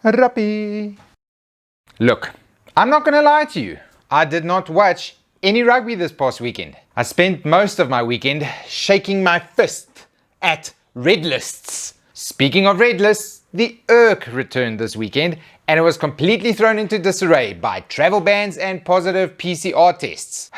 Rugby. Look, I'm not going to lie to you. I did not watch any rugby this past weekend. I spent most of my weekend shaking my fist at red lists. Speaking of red lists, the URC returned this weekend and it was completely thrown into disarray by travel bans and positive PCR tests.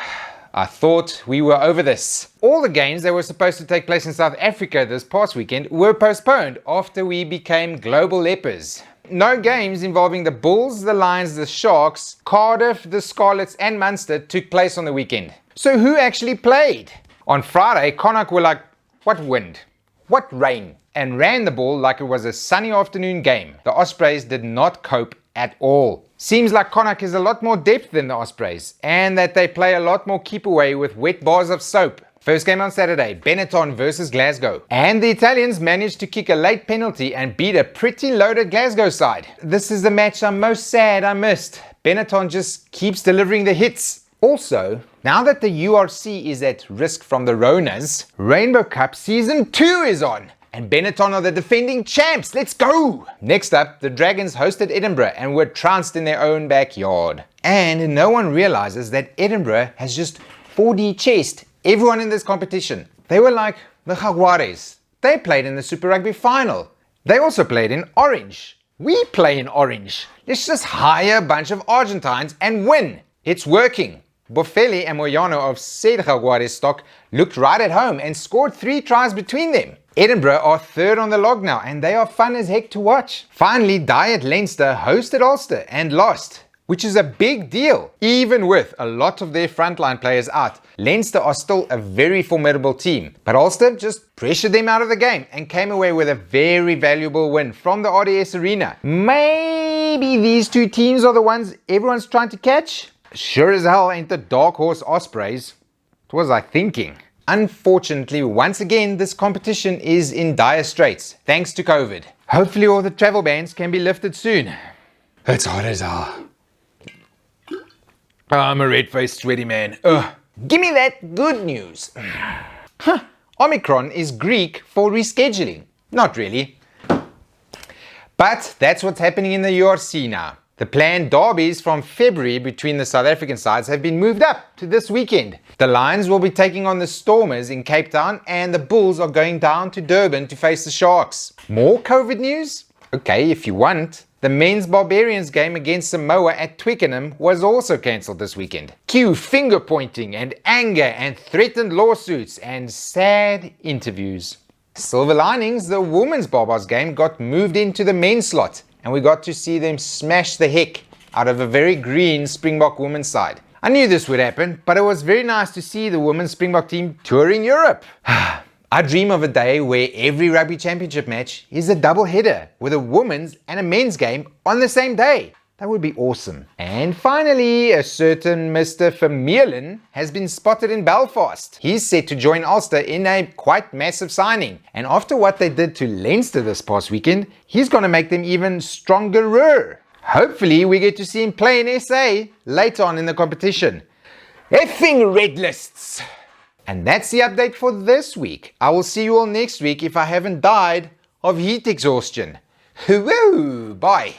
I thought we were over this. All the games that were supposed to take place in South Africa this past weekend were postponed after we became global lepers. No games involving the Bulls, the Lions, the Sharks, Cardiff, the Scarlets and Munster took place on the weekend. So who actually played? On Friday, Connacht were like, what wind? What rain? And ran the ball like it was a sunny afternoon game. The Ospreys did not cope at all. Seems like Connacht has a lot more depth than the Ospreys and that they play a lot more keep away with wet bars of soap. First game on Saturday, Bennetton versus Glasgow. And the Italians managed to kick a late penalty and beat a pretty loaded Glasgow side. This is the match I'm most sad I missed. Bennetton just keeps delivering the hits. Also, now that the URC is at risk from the Ronas, Rainbow Cup Season 2 is on. And Bennetton are the defending champs. Let's go! Next up, the Dragons hosted Edinburgh and were trounced in their own backyard. And no one realizes that Edinburgh has just 4D chased everyone in this competition. They were like the Jaguares. They played in the Super Rugby final. They also played in orange. We play in orange. Let's just hire a bunch of Argentines and win. It's working. Boffelli and Moyano of said Jaguares stock looked right at home and scored 3 tries between them. Edinburgh are third on the log now and they are fun as heck to watch. Finally, Diet Leinster hosted Ulster and lost, which is a big deal. Even with a lot of their frontline players out, Leinster are still a very formidable team. But Ulster just pressured them out of the game and came away with a very valuable win from the RDS Arena. Maybe these two teams are the ones everyone's trying to catch? Sure as hell ain't the dark horse Ospreys. What was I thinking? Unfortunately, once again, this competition is in dire straits, thanks to COVID. Hopefully all the travel bans can be lifted soon. It's hot as hell. I'm a red-faced sweaty man. Give me that good news. Omicron is Greek for rescheduling. Not really. But that's what's happening in the URC now. The planned derbies from February between the South African sides have been moved up to this weekend. The Lions will be taking on the Stormers in Cape Town and the Bulls are going down to Durban to face the Sharks. More COVID news? Okay, if you want. The men's Barbarians game against Samoa at Twickenham was also cancelled this weekend. Cue finger pointing and anger and threatened lawsuits and sad interviews. Silver linings, the women's Barbars game got moved into the men's slot and we got to see them smash the heck out of a very green Springbok women's side. I knew this would happen, but it was very nice to see the women's Springbok team touring Europe. I dream of a day where every rugby championship match is a double header with a women's and a men's game on the same day. That would be awesome. And finally, a certain Mr. Vermeulen has been spotted in Belfast. He's set to join Ulster in a quite massive signing. And after what they did to Leinster this past weekend, he's going to make them even stronger. Hopefully we get to see him play in SA later on in the competition. Effing red lists! And that's the update for this week. I will see you all next week if I haven't died of heat exhaustion. Woo! Bye!